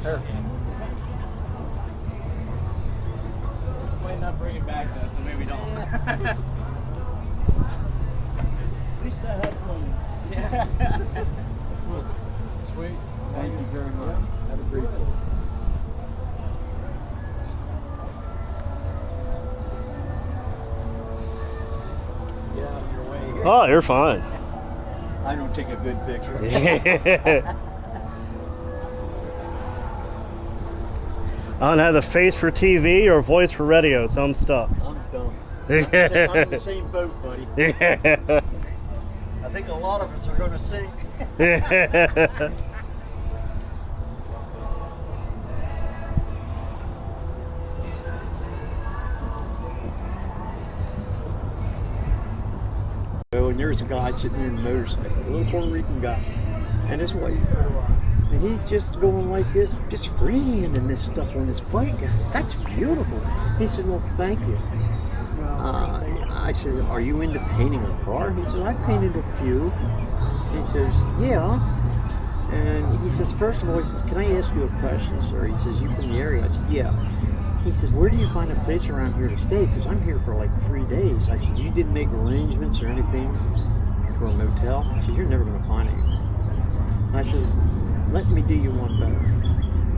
Sure. Might not bring it back though, so maybe don't. At least I had fun. Yeah. Sweet. Thank you very much. Have a great day. Get out of your way here. Oh, you're fine. I don't take a good picture. I don't have the face for TV or voice for radio, so I'm stuck. I'm dumb. I'm in the same boat, buddy. I think a lot of us are going to sink. And there's a guy sitting in a motorcycle, a little Puerto Rican guy, and his wife. And he's just going like this, just freehanding this stuff on his bike. That's beautiful. He said, well, thank you. I said, are you into painting a car? He said, I painted a few. He says, yeah. And he says, first of all, he says, can I ask you a question, sir? He says, you from the area? I said, yeah. He says, where do you find a place around here to stay? Because I'm here for like 3 days. I said, you didn't make arrangements or anything for a motel? He says, you're never going to find anything. I says, let me do you one better.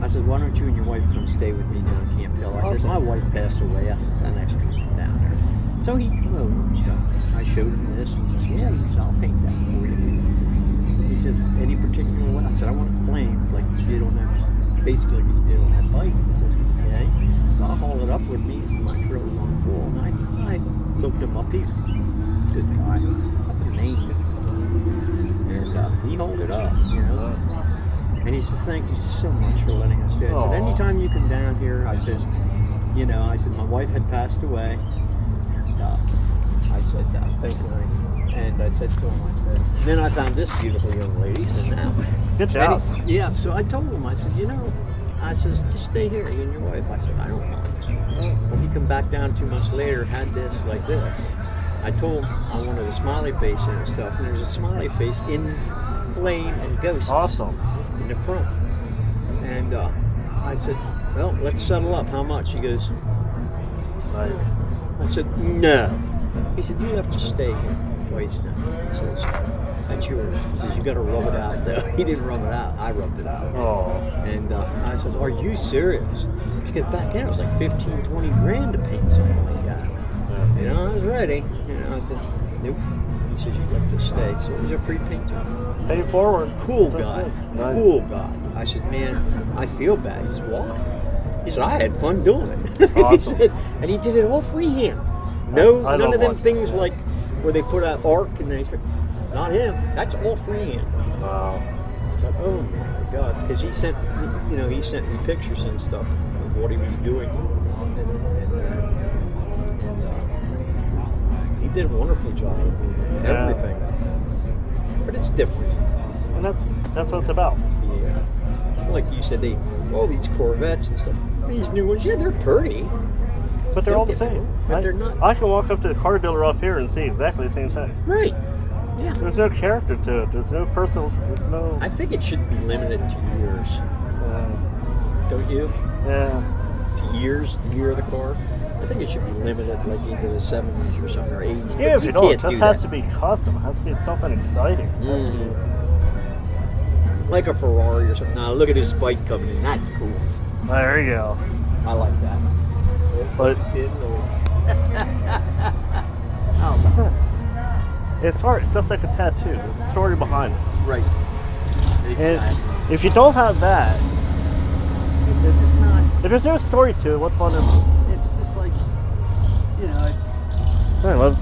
I said, why don't you and your wife come stay with me down at Camp Hill? I said, my wife passed away. I said, that next week down there. So he came over and stuff. I showed him this. He says, yeah, he says, I'll paint that for you. He says, any particular way? I said, I want it flamed like you did on that, basically like you did on that bike. He says, okay. So I'll haul it up with me. So my trailer's on full. And I looked him up. He's a good guy. I put a name in. And he hauled it up, you know. And he says, thank you so much for letting us do it. I said, anytime you come down here, I said, you know, I said, my wife had passed away. And I said, thank you. And I said to him, I said, and then I found this beautiful young lady. He said, now. Good job. Yeah, so I told him, I said, you know, I says, just stay here, you and your wife. I said, I don't mind. Well, he come back down 2 months later, had this like this. I told him I wanted a smiley face and stuff, and there's a smiley face in flame and ghosts. Awesome. In the front. And I said, well, let's settle up. How much? He goes, Right. I said, no. He said, you have to stay here twice now. He says, that's yours. He says, you got to rub it out, though. He didn't rub it out. I rubbed it out. Oh. And I said, are you serious? Because back then it was like 15, 20 grand to paint something like that. You know, I was ready. You know, I said, nope. He says, you have to stay. So it was a free paint job. Pay it forward. Cool guy. Nice. Cool guy. I said, man, I feel bad. He said, why? He said, I had fun doing it. Awesome. He said, and he did it all freehand. No, I none of them watching things that. like where they put an arc and they not him. That's all freehand. Wow. I thought, oh my God, because he sent, you know, he sent me pictures and stuff of what he was doing, and he did a wonderful job of everything. But it's different. And that's what it's about. Yeah. Like you said, all these Corvettes and stuff, these new ones, yeah, they're pretty. But they're all the same. But they're not. I can walk up to the car dealer up here and see exactly the same thing. Right. Yeah. There's no character to it. There's no personal. There's no. I think it should be limited to years. Don't you? Yeah. To years, the year of the car. I think it should be limited like into the 70s or something, or 80s. Yeah, if you don't, it can't just do has that. to be custom. It has to be something exciting. It has to be- Like a Ferrari or something. Now look at his spike coming in. That's cool. There you go. I like that. But Oh, it's hard. It's just like a tattoo. There's a story behind it. right. And if you don't have that, It's just not. if there's no story to it, what's fun is It's just like, you know, it's. I love.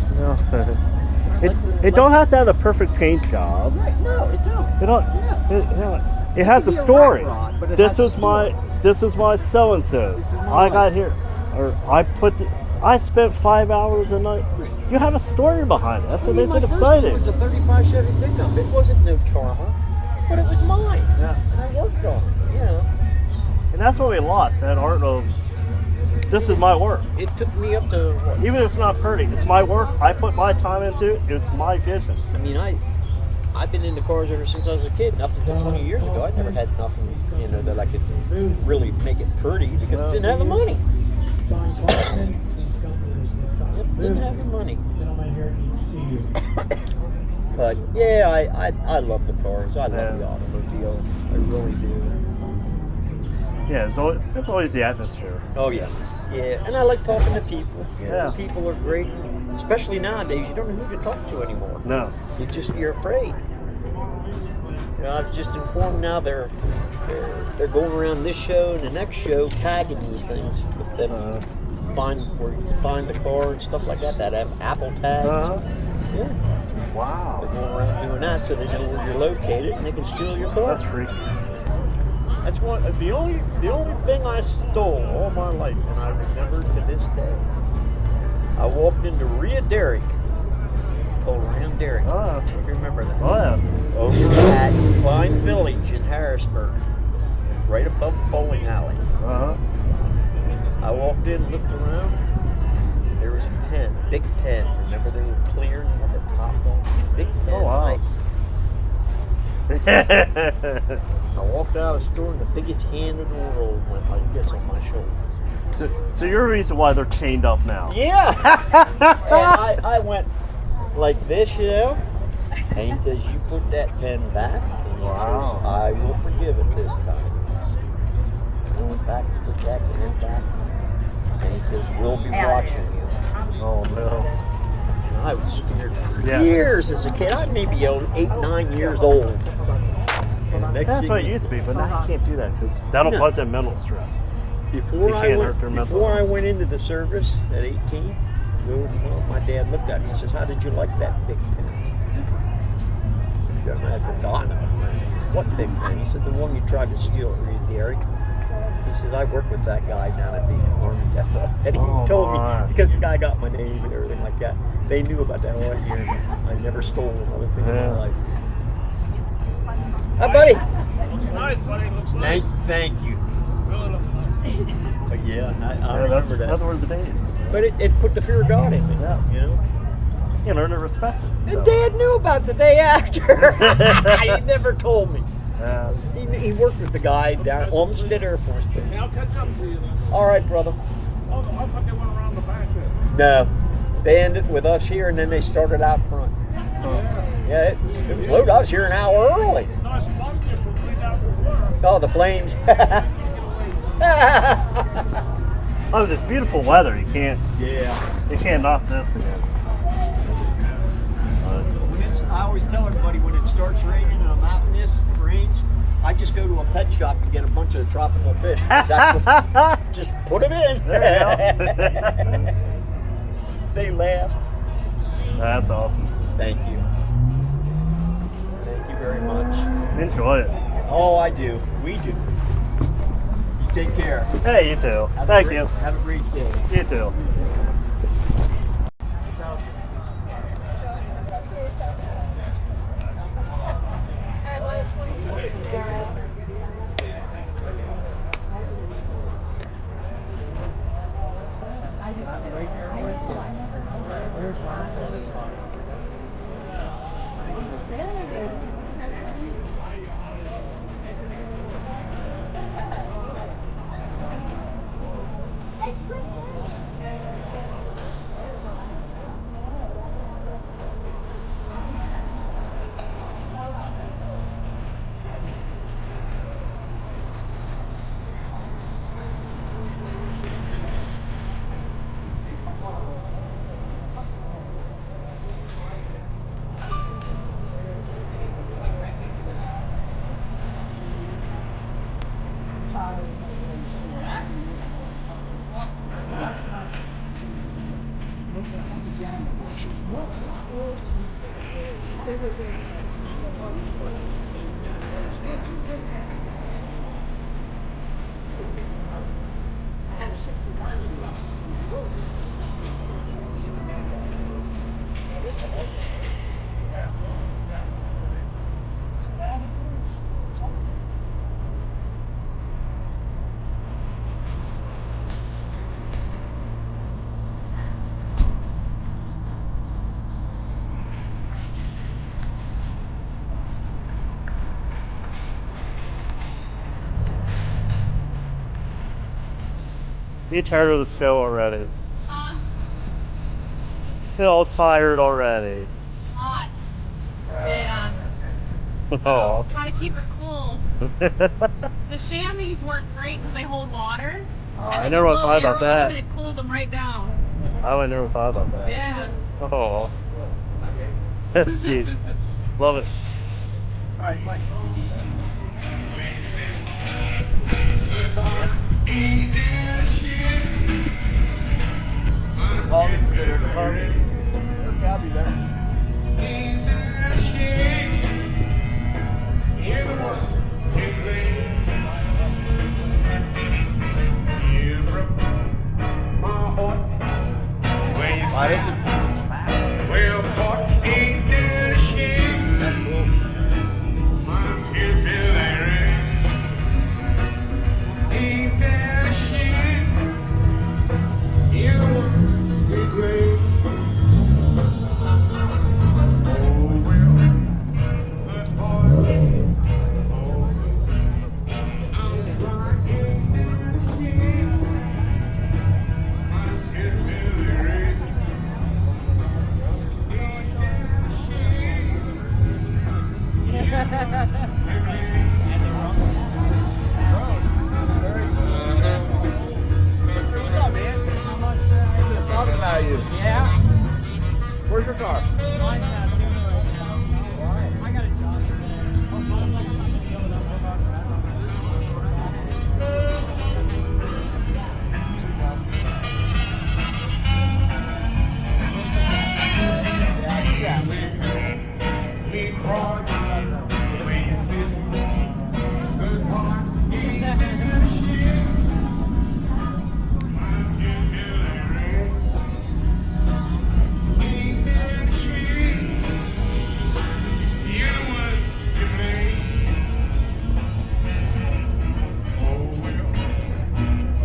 It don't have to have a perfect paint job. Right. No, it don't. It don't. It has a could be a story. rat rod, but it This has a is my. story. This is my so and so. This is my I got life. here, or I spent 5 hours a night. You have a story behind it. That's what makes my it first one exciting. was a 35 Chevy pickup. It wasn't no charmer, but it was mine. Yeah. And I worked on it. You know, And that's what we lost. That art of this is my work. it took me up to what? Even if it's not pretty, it's my work. I put my time into it. It's my vision. I mean, I I've been into cars ever since I was a kid. And up until 20 years ago, I never had nothing, that I could really make it pretty because I didn't have the money. Didn't have the money. But yeah, I love the cars. I love the automobiles. I really do. Yeah, it's always the atmosphere. Oh yeah, yeah. And I like talking to people. Yeah. People are great, especially nowadays. You don't know who to talk to anymore. No. You're afraid. I was just informed now they're going around this show and the next show tagging these things with them. Find where you find the car and stuff like that have Apple tags. Yeah. Wow. They're going around doing that so they know where you're located and they can steal your car. That's freaky. That's the only thing I stole all my life, and I remember to this day. I walked into Rhea Derrick, called Ram Derrick. Oh. If you remember that. Oh yeah. Over at Klein Village in Harrisburg, right above the bowling alley. I walked in, looked around. There was a pen, big pen. Remember they were clear and had the top on. Big pen. Oh wow. I walked out of the store and the biggest hand in the world went like this on my shoulder. So you're the reason why they're chained up now. Yeah. And I went like this, And he says, "You put that pen back." And he says, "I will forgive it this time." I went back and put that pen back. And he says, "We'll be watching you." Oh no. And I was scared for years as a kid. I may be 8, 9 years old. And the next That's thing what it used to be, but now you can't do that because that'll cause that mental stress. Before I mental. went into the service at 18, my dad looked at me and says, "How did you like that big pen?" I had forgotten about it. "What big pen?" He said, "The one you tried to steal at Rhea Derrick." He says, "I worked with that guy down at the Army Depot." And he told me, because the guy got my name and everything like that, they knew about that all year. I never stole another thing in my life. Hi, buddy. Looks nice, buddy. Looks nice. Thank you. Really looks nice. But yeah, I remember that. That's where the days. But it put the fear of God in me. Yeah. You learn to respect it. And Dad knew about the day after. He never told me. Yeah. He worked with the guy down at Olmsted Air Force Base. Hey, I'll catch up to you then. All right, brother. Oh, I thought they went around the back there. No, they ended with us here, and then they started out front. Yeah, it was loaded. I was here an hour early. Nice spot there for 3,000 work. Oh, the flames. Oh, this beautiful weather. You can't knock this again. I always tell everybody when it starts raining and I'm out in this range, I just go to a pet shop and get a bunch of tropical fish. Just put them in. There you go. They laugh. That's awesome. Thank you. Thank you very much. Enjoy it. Oh, I do. We do. You take care. Hey, you too. Thank you. Have a great day. You too. You tired of the show already? Huh? You're all tired already. Hot. Yeah. Oh. Gotta keep it cool. The chamois work great because they hold water. I never thought about that. And it cools them right down. I would never thought about that. Yeah. Oh. That's cute. Love it. All right, Mike. All this is there. I'll be there. Well, talk ain't that a shame. I'm here feeling right. Ain't that a shame? You're the one we blame. Oh, well, but boy, oh, I'm like, ain't that a shame? I'm here feeling right. Talking about you. Yeah? Where's your car? I got a job. We brought the way you sit. Good heart, ain't that shit? I'm feeling right. Ain't that shit? You're the one to blame. Oh well,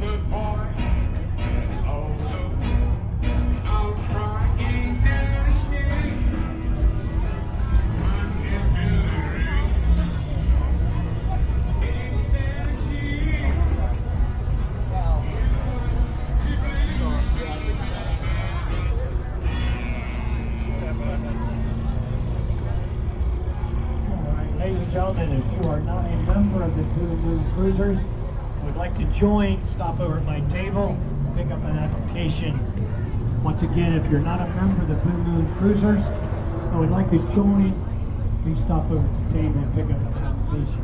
good boy. Although I'll try, ain't that shit? Ladies and gentlemen, if you are not a member of the Blue Moon Cruisers and would like to join, stop over at my table, pick up an application. Once again, if you're not a member of the Blue Moon Cruisers and would like to join, please stop over at the table and pick up an application.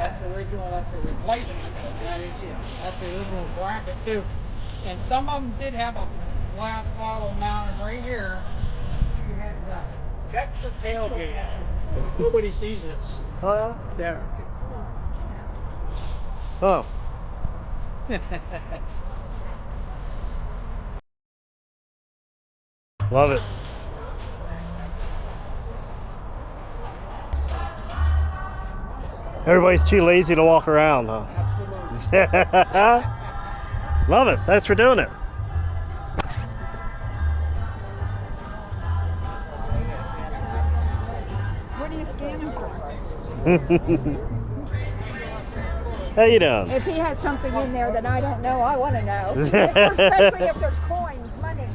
That's original, that's a replacement. That's the original bracket too. And some of them did have a glass bottle mounted right here. You had check the tailgate. Nobody sees it. Oh yeah. There. Oh. Love it. Everybody's too lazy to walk around, huh? Absolutely. Love it. Thanks for doing it. What are you scanning for? How you doing? If he has something in there that I don't know, I want to know. Especially if there's coins, money.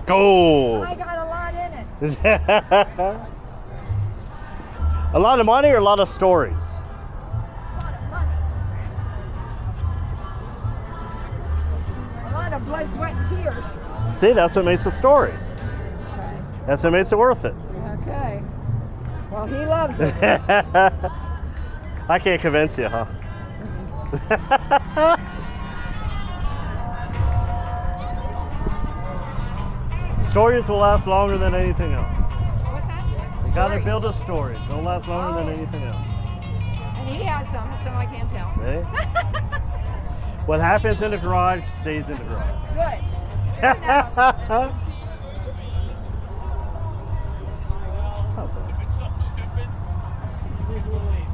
Gold. I got a lot in it. A lot of money or a lot of stories? A lot of money. A lot of blood, sweat, and tears. See, that's what makes a story. Okay. That's what makes it worth it. Okay. Well, he loves it. I can't convince you, huh? Stories will last longer than anything else. What's that? You gotta Stories. build a story. They'll last longer than anything else. And he has some, so I can't tell. See? What happens in the garage stays in the garage. Good. Good enough. If it's something stupid, we believe.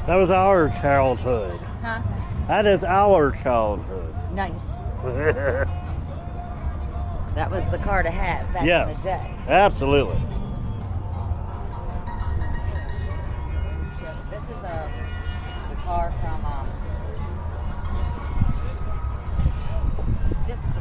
That was our childhood. Huh? That is our childhood. Nice. That was the car to have back in Yes, the day. absolutely. This is the car from this is the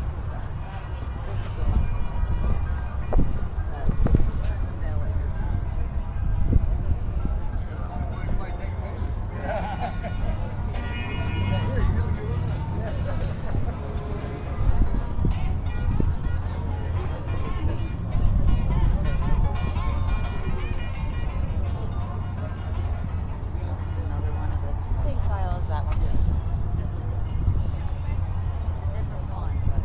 another one of the same style as that one. Different one, but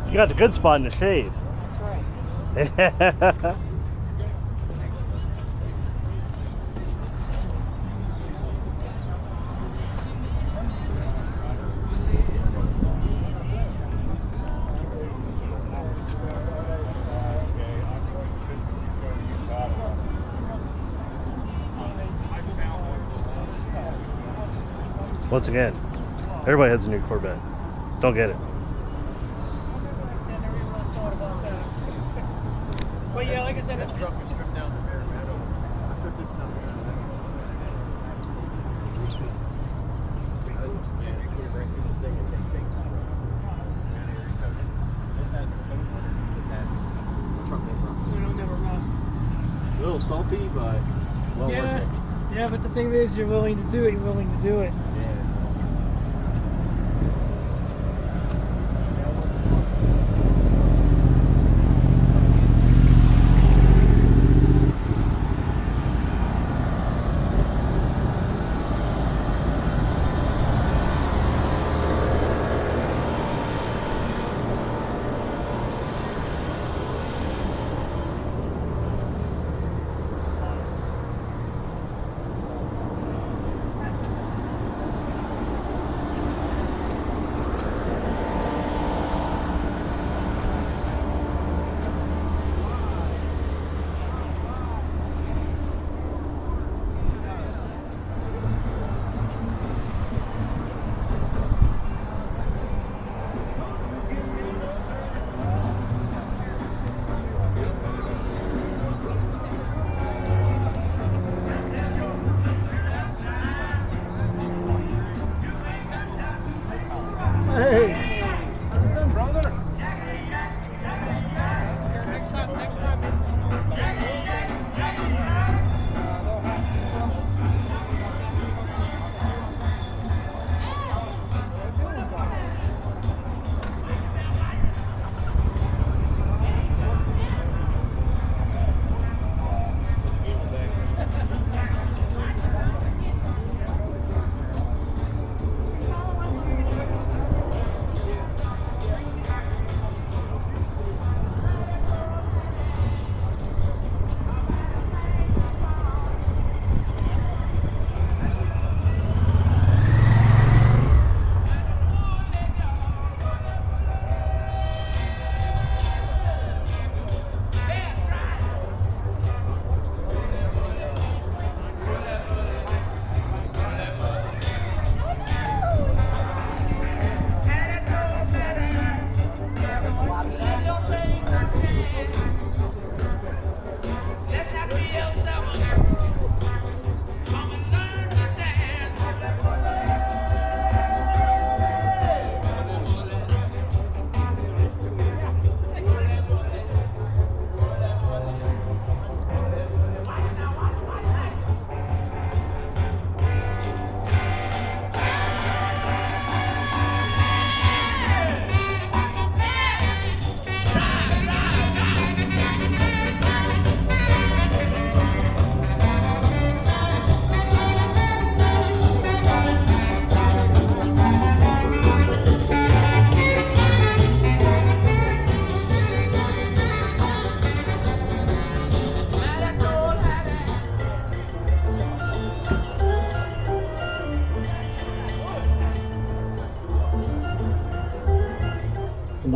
You got the good spot in the shade. That's right. Once again, everybody has a new Corvette. Don't get it. But yeah, like I said, it's it'll never rust. A little salty, but well Yeah, worth it. yeah, but the thing is, you're willing to do it. You're willing to do it. Yeah.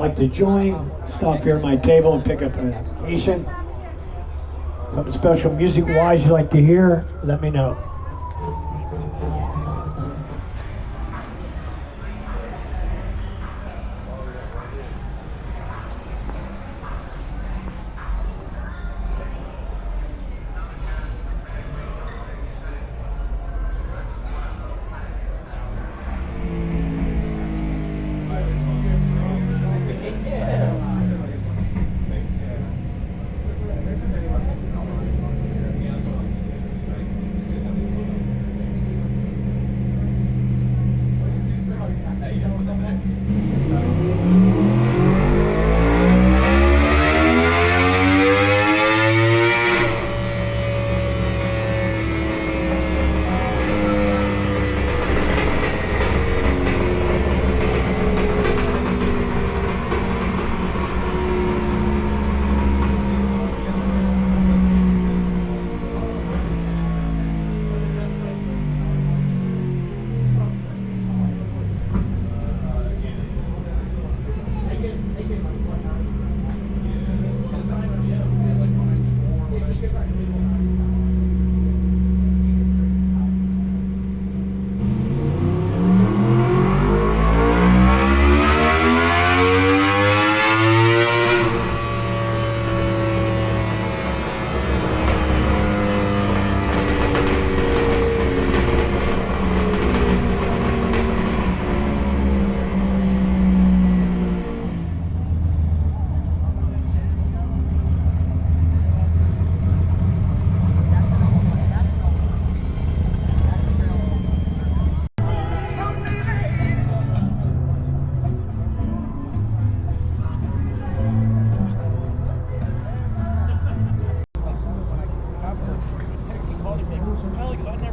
like to join, stop here at my table and pick up an application. Something special music-wise you'd like to hear, let me know.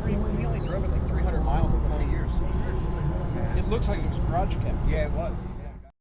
He only drove it like 300 miles in 20 years. It looks like it was garage kept. Yeah, it was.